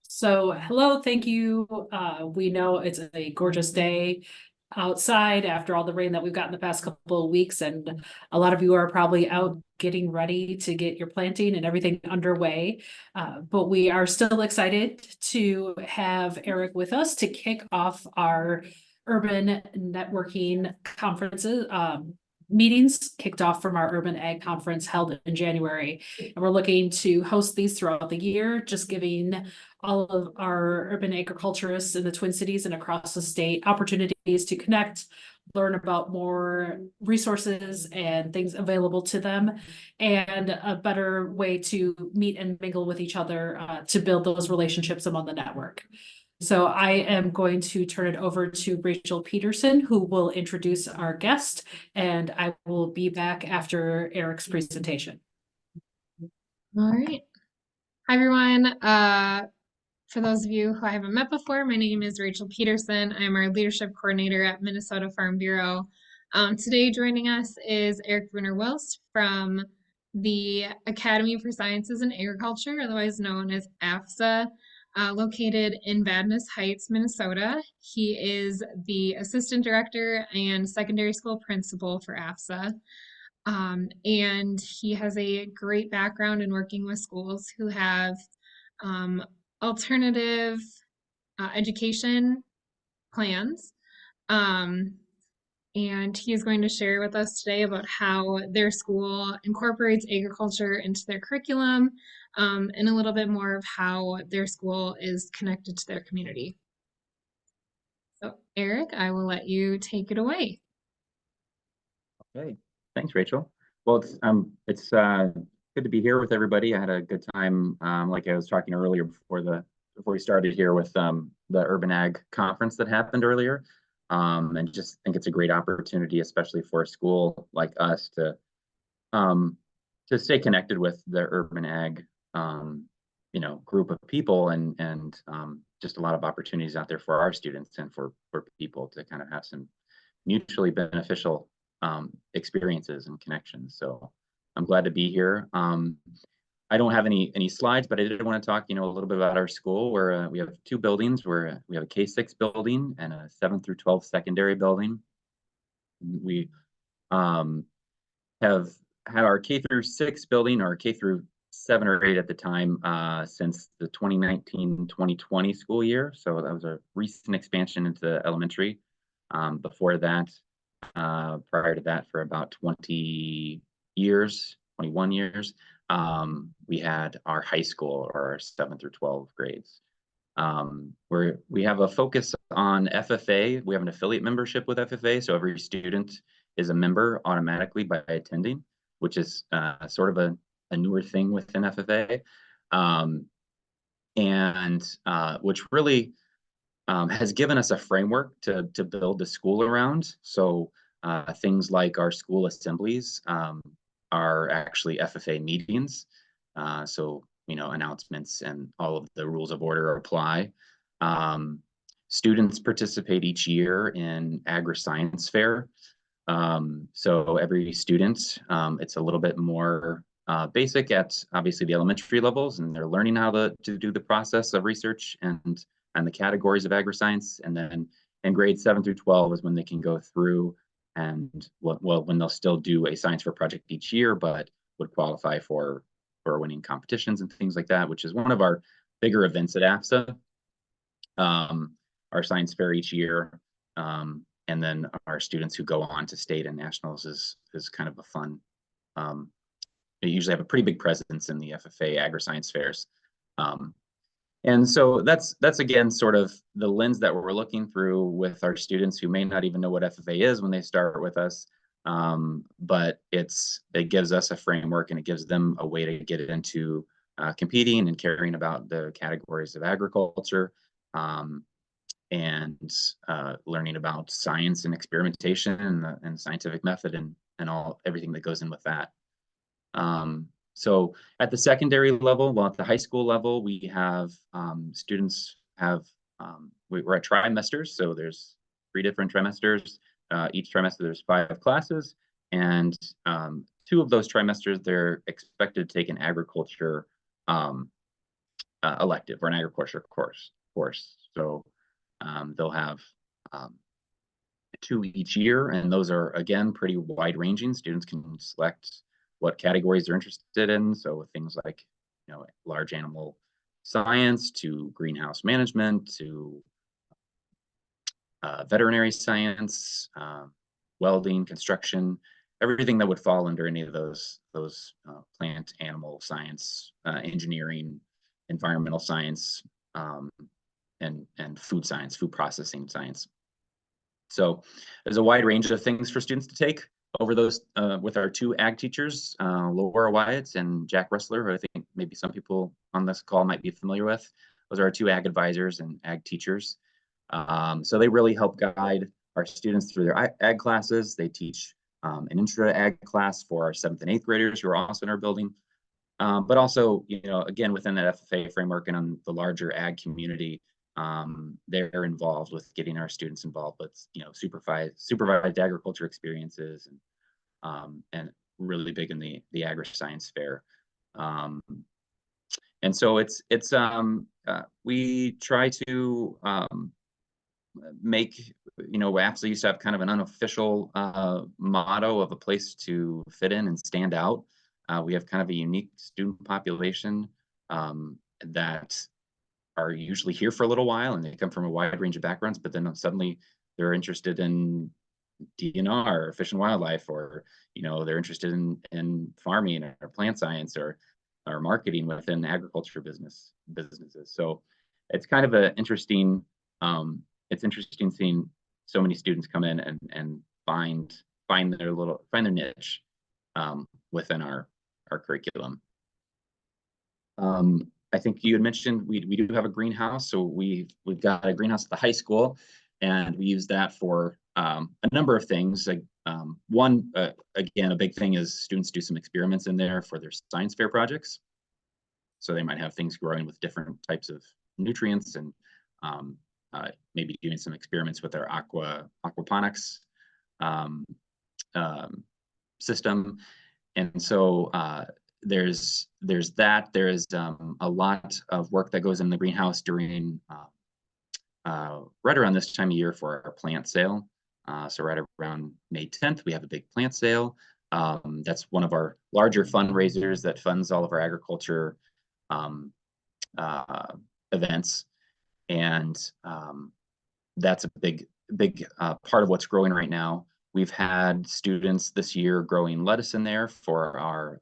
So, hello, thank you. We know it's a gorgeous day outside after all the rain that we've gotten the past couple of weeks, and a lot of you are probably out getting ready to get your planting and everything underway. But we are still excited to have Erik with us to kick off our urban networking conferences, meetings kicked off from our Urban Ag Conference held in January. And we're looking to host these throughout the year, just giving all of our urban agriculturists in the Twin Cities and across the state opportunities to connect, learn about more resources and things available to them, and a better way to meet and mingle with each other to build those relationships among the network. So I am going to turn it over to Rachel Peterson, who will introduce our guest, and I will be back after Erik's presentation. All right. Hi, everyone. For those of you who I haven't met before, my name is Rachel Peterson. I'm our leadership coordinator at Minnesota Farm Bureau. Today joining us is Erik Bruner-Wiltse from the Academy for Sciences in Agriculture, otherwise known as AFSA, located in Vadnais Heights, Minnesota. He is the assistant director and secondary school principal for AFSA. And he has a great background in working with schools who have alternative education plans. And he is going to share with us today about how their school incorporates agriculture into their curriculum, and a little bit more of how their school is connected to their community. So, Erik, I will let you take it away. Okay, thanks, Rachel. Well, it's good to be here with everybody. I had a good time, like I was talking earlier before we started here with the Urban Ag Conference that happened earlier. And just think it's a great opportunity, especially for a school like us to stay connected with the urban ag group of people, and just a lot of opportunities out there for our students and for people to kind of have some mutually beneficial experiences and connections. So I'm glad to be here. I don't have any slides, but I did want to talk, a little bit about our school, where we have two buildings. Where we have a K-6 building and a 7th through 12th secondary building. We have had our K through 6 building, or K through 7 or 8 at the time, since the 2019-2020 school year. So that was a recent expansion into elementary. Before that, prior to that, for about 21 years, we had our high school, or our 7 through 12 grades. Where we have a focus on FFA. We have an affiliate membership with FFA, so every student is a member automatically by attending, which is sort of a newer thing within FFA, and which really has given us a framework to build the school around. So things like our school assemblies are actually FFA meetings. So, announcements and all of the rules of order apply. Students participate each year in agri-science fair. So every student, it's a little bit more basic at obviously the elementary levels, and they're learning how to do the process of research and the categories of agri-science. And then in grades 7 through 12 is when they can go through and when they'll still do a science fair project each year, but would qualify for winning competitions and things like that, which is one of our bigger events at AFSA. Our science fair each year, and then our students who go on to state and nationals is kind of a fun. They usually have a pretty big presence in the FFA agri-science fairs. And so that's again sort of the lens that we're looking through with our students who may not even know what FFA is when they start with us. But it gives us a framework, and it gives them a way to get into competing and caring about the categories of agriculture, and learning about science and experimentation and scientific method and everything that goes in with that. So at the secondary level, well, at the high school level, we have students have, we're at trimesters. So there's 3 different trimesters. Each trimester, there's 5 classes, and 2 of those trimesters, they're expected to take an agriculture elective or an agriculture course. So they'll have 2 each year, and those are again pretty wide ranging. Students can select what categories they're interested in. So things like, large animal science to greenhouse management to veterinary science, welding, construction, everything that would fall under any of those plant, animal science, engineering, environmental science, and food science, food processing science. So there's a wide range of things for students to take over those with our 2 ag teachers, Laura Wyatt and Jack Ressler, who I think maybe some people on this call might be familiar with. Those are our 2 ag advisors and ag teachers. So they really help guide our students through their ag classes. They teach an intro to ag class for our 7th and 8th graders who are also in our building. But also, again, within that FFA framework and on the larger ag community, they're involved with getting our students involved with, supervised agriculture experiences and really big in the agri-science fair. And so we try to make, AFSA used to have kind of an unofficial motto of a place to fit in and stand out. We have kind of a unique student population that are usually here for a little while, and they come from a wide range of backgrounds, but then suddenly they're interested in DNR, fish and wildlife, or they're interested in farming or plant science or marketing within agriculture businesses. So it's kind of an interesting it's interesting seeing so many students come in and find their niche within our curriculum. I think you had mentioned we do have a greenhouse, so we've got a greenhouse at the high school, and we use that for a number of things. Like one, again, a big thing is students do some experiments in there for their science fair projects. So they might have things growing with different types of nutrients, and maybe doing some experiments with their aquaponics system. And so there's that. There is a lot of work that goes in the greenhouse during right around this time of year for our plant sale. So right around May 10th, we have a big plant sale. That's one of our larger fundraisers that funds all of our agriculture events. And that's a big part of what's growing right now. We've had students this year growing lettuce in there for our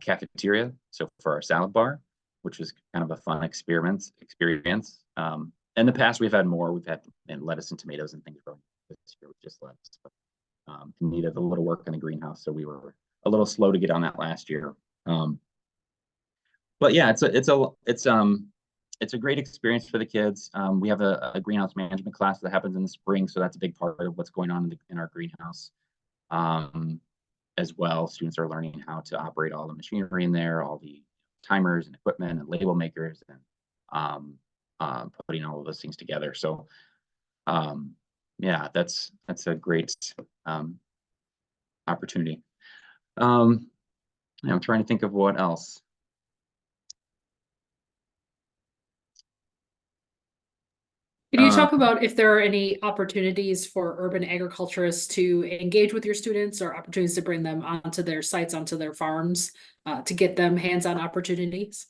cafeteria, so for our salad bar, which was kind of a fun experience. In the past, we've had more. We've had lettuce and tomatoes and things growing. This year was just lettuce. But, needed a little work in the greenhouse, so we were a little slow to get on that last year. But yeah, it's a great experience for the kids. We have a greenhouse management class that happens in the spring, so that's a big part of what's going on in our greenhouse. As well, students are learning how to operate all the machinery in there, all the timers and equipment and label makers, and putting all of those things together. So yeah, that's a great opportunity. I'm trying to think of what else. Can you talk about if there are any opportunities for urban agriculturists to engage with your students, or opportunities to bring them onto their sites, onto their farms, to get them hands-on opportunities?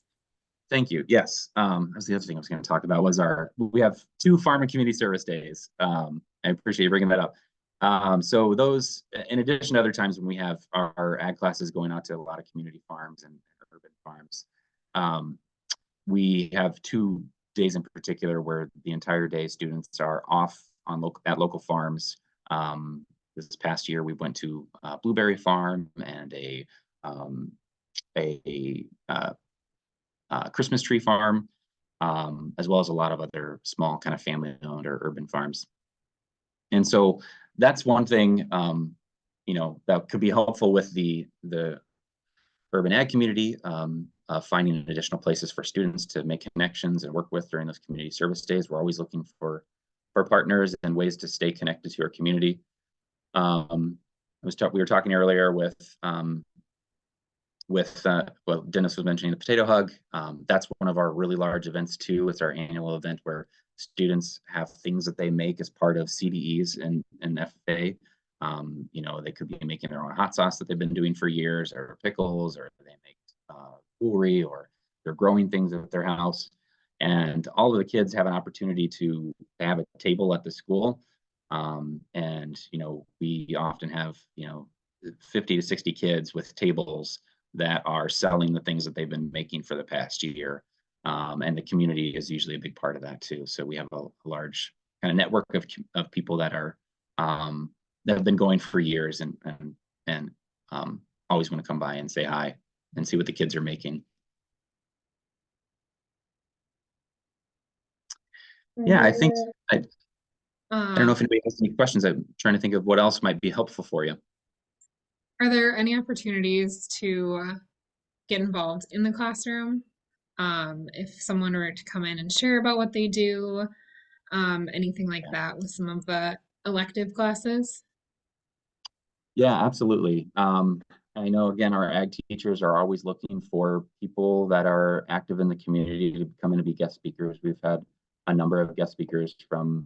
Thank you. Yes. That's the other thing I was going to talk about was we have 2 farm and community service days. I appreciate you bringing that up. So those, in addition to other times when we have our ag classes going out to a lot of community farms and urban farms, we have 2 days in particular where the entire day students are off at local farms. This past year, we went to a blueberry farm and a Christmas tree farm, as well as a lot of other small kind of family-owned or urban farms. And so that's one thing, that could be helpful with the urban ag community, finding additional places for students to make connections and work with during those community service days. We're always looking for partners and ways to stay connected to our community. We were talking earlier with well, Dennis was mentioning the Potato Hug. That's one of our really large events too. It's our annual event where students have things that they make as part of CDEs and FFA. You know, they could be making their own hot sauce that they've been doing for years, or pickles, or they make jewelry, or they're growing things at their house. And all of the kids have an opportunity to have a table at the school. And, you know, we often have, you know, 50 to 60 kids with tables that are selling the things that they've been making for the past year. And the community is usually a big part of that too. So we have a large kind of network of people that are that have been going for years and always want to come by and say hi and see what the kids are making. Yeah, I think I don't know if anybody has any questions. I'm trying to think of what else might be helpful for you. Are there any opportunities to get involved in the classroom? If someone were to come in and share about what they do, anything like that with some of the elective classes? Yeah, absolutely. I know, again, our ag teachers are always looking for people that are active in the community to come in and be guest speakers. We've had a number of guest speakers from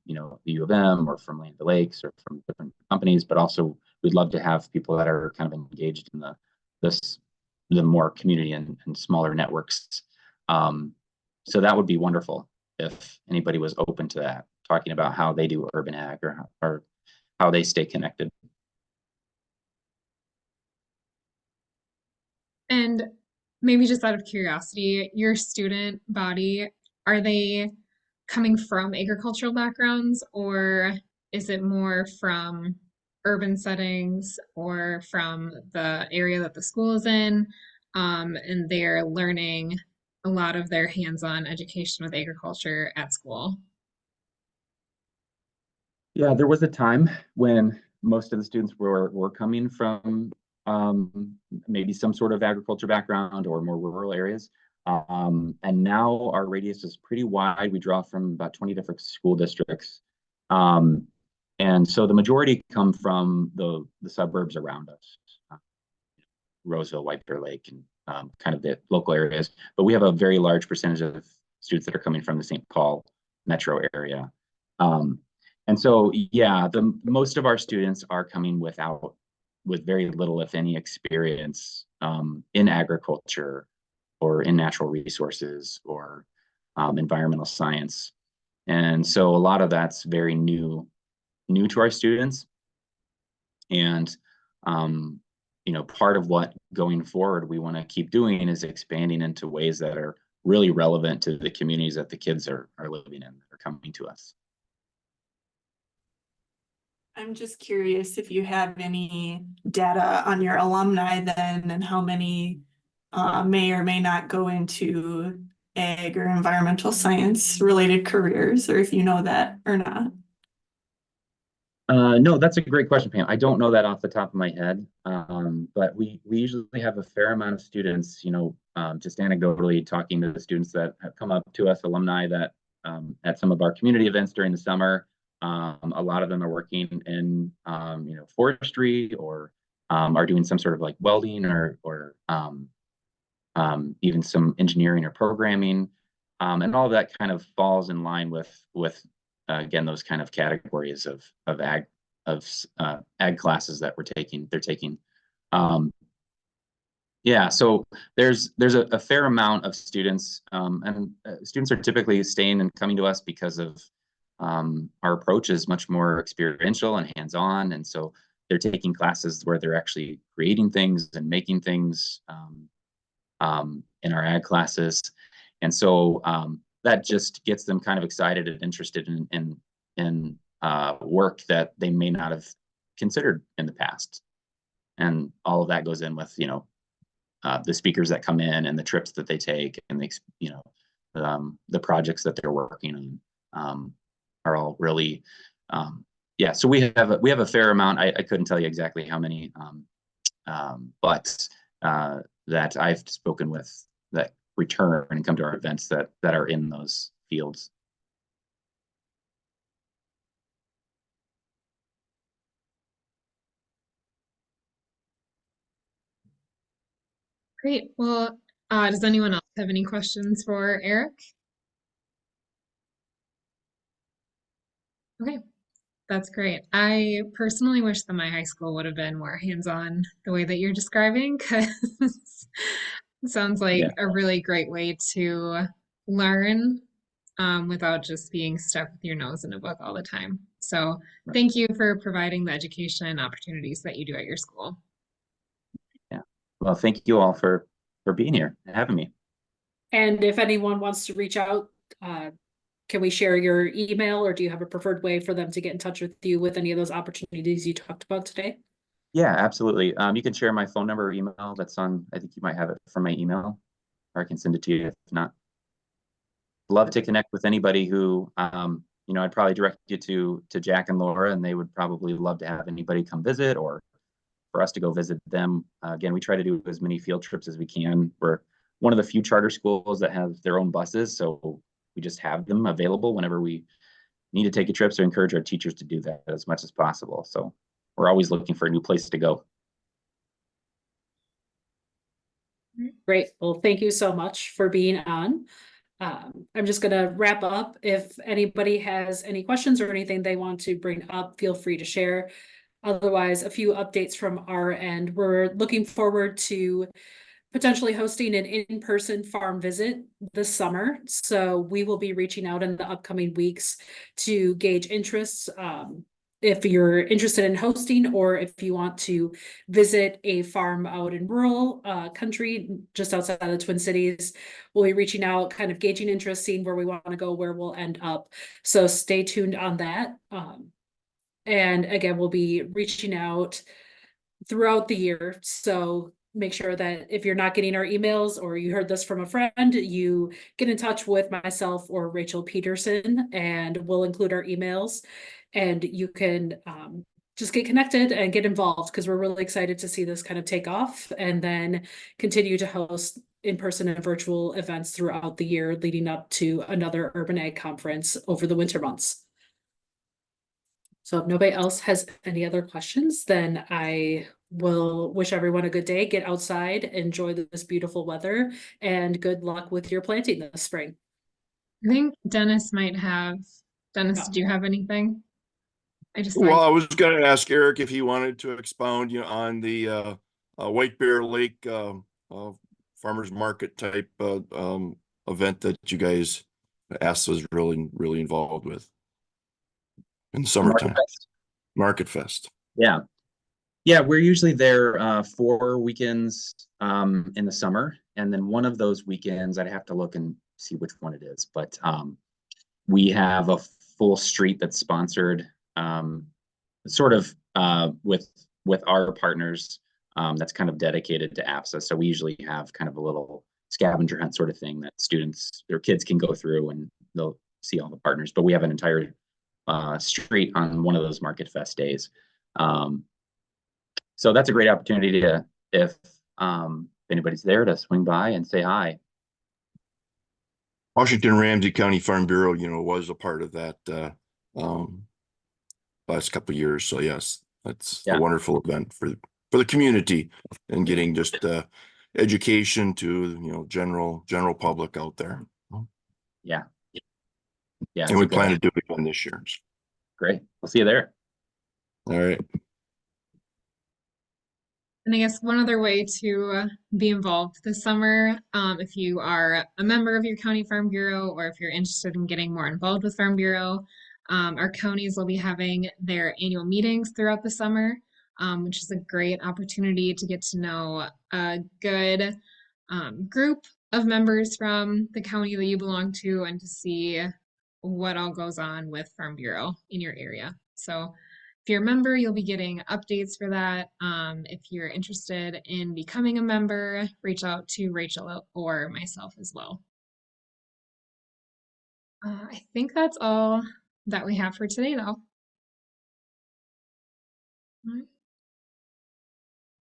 you know, the U of M or from Land O'Lakes or from different companies, but also we'd love to have people that are kind of engaged in the more community and smaller networks. So that would be wonderful if anybody was open to that, talking about how they do urban ag or how they stay connected. And maybe just out of curiosity, your student body, are they coming from agricultural backgrounds, or is it more from urban settings or from the area that the school is in? And they're learning a lot of their hands-on education with agriculture at school. Yeah, there was a time when most of the students were coming from maybe some sort of agriculture background or more rural areas. And now our radius is pretty wide. We draw from about 20 different school districts. And so the majority come from the suburbs around us, Roseville, White Bear Lake, and kind of the local areas. But we have a very large percentage of students that are coming from the St. Paul metro area. And so, yeah, most of our students are coming with very little, if any, experience in agriculture or in natural resources or environmental science. And so a lot of that's very new to our students. And you know, part of what going forward we want to keep doing is expanding into ways that are really relevant to the communities that the kids are living in, that are coming to us. I'm just curious if you have any data on your alumni then, and how many may or may not go into ag or environmental science related careers, or if you know that or not. No, that's a great question, Pam. I don't know that off the top of my head, but we usually have a fair amount of students, you know, just anecdotally talking to the students that have come up to us, alumni that at some of our community events during the summer. A lot of them are working in, you know, forestry or are doing some sort of like welding or even some engineering or programming. And all of that kind of falls in line with again, those kind of categories of ag classes that they're taking. Yeah, so there's a fair amount of students, and students are typically staying and coming to us because of our approach is much more experiential and hands-on, and so they're taking classes where they're actually creating things and making things in our ag classes, and so that just gets them kind of excited and interested in work that they may not have considered in the past, and all of that goes in with, you know, the speakers that come in and the trips that they take and the, you know, the projects that they're working on are all really, yeah. So we have a fair amount. I couldn't tell you exactly how many, but that I've spoken with that return and come to our events that are in those fields. Great. Well, does anyone else have any questions for Erik? Okay, that's great. I personally wish that my high school would have been more hands-on the way that you're describing, because it sounds like Yeah. a really great way to learn without just being stuck with your nose in a book all the time. So thank you for providing the education opportunities that you do at your school. Yeah. Well, thank you all for being here and having me. And if anyone wants to reach out, can we share your email, or do you have a preferred way for them to get in touch with you with any of those opportunities you talked about today? Yeah, absolutely. You can share my phone number or email. That's on, I think you might have it from my email, or I can send it to you if not. Love to connect with anybody who, I'd probably direct you to Jack and Laura, and they would probably love to have anybody come visit or for us to go visit them. Again, we try to do as many field trips as we can. We're one of the few charter schools that have their own buses, so we just have them available whenever we need to take a trip. So encourage our teachers to do that as much as possible. So we're always looking for a new place to go. Great. Well, thank you so much for being on. I'm just gonna wrap up. If anybody has any questions or anything they want to bring up, feel free to share. Otherwise, a few updates from our end. We're looking forward to potentially hosting an in-person farm visit this summer. So we will be reaching out in the upcoming weeks to gauge interests. If you're interested in hosting, or if you want to visit a farm out in rural country just outside of the Twin Cities, we'll be reaching out, kind of gauging interest, seeing where we want to go, where we'll end up. So stay tuned on that. And again, we'll be reaching out throughout the year. So make sure that if you're not getting our emails, or you heard this from a friend, you get in touch with myself or Rachel Peterson, and we'll include our emails, and you can just get connected and get involved, because we're really excited to see this kind of take off, and then continue to host in-person and virtual events throughout the year leading up to another Urban Ag conference over the winter months. So if nobody else has any other questions, then I will wish everyone a good day. Get outside, enjoy this beautiful weather, and good luck with your planting this spring. I think Dennis might have. Dennis, No. did you have anything? Well, I was going to ask Erik if he wanted to expound, on the White Bear Lake farmers market type event that you guys AFSA was really involved with in the summertime. Market Fest. Yeah. Yeah, we're usually there 4 weekends in the summer. And then one of those weekends, I'd have to look and see which one it is. But we have a full street that's sponsored sort of with our partners that's kind of dedicated to AFSA. So we usually have kind of a little scavenger hunt sort of thing that students or kids can go through, and they'll see all the partners. But we have an entire street on one of those Market Fest days. So that's a great opportunity to, if anybody's there, to swing by and say hi. Washington Ramsey County Farm Bureau, was a part of that last couple of years. So yes, that's a wonderful event for the community, and getting just education to general public out there. Yeah. And we plan to do it again this year. Great. We'll see you there. All right. And I guess one other way to be involved this summer, if you are a member of your county farm bureau, or if you're interested in getting more involved with Farm Bureau, our counties will be having their annual meetings throughout the summer, which is a great opportunity to get to know a good group of members from the county that you belong to, and to see what all goes on with Farm Bureau in your area. So if you're a member, you'll be getting updates for that. If you're interested in becoming a member, reach out to Rachel or myself as well. I think that's all that we have for today, though. All right.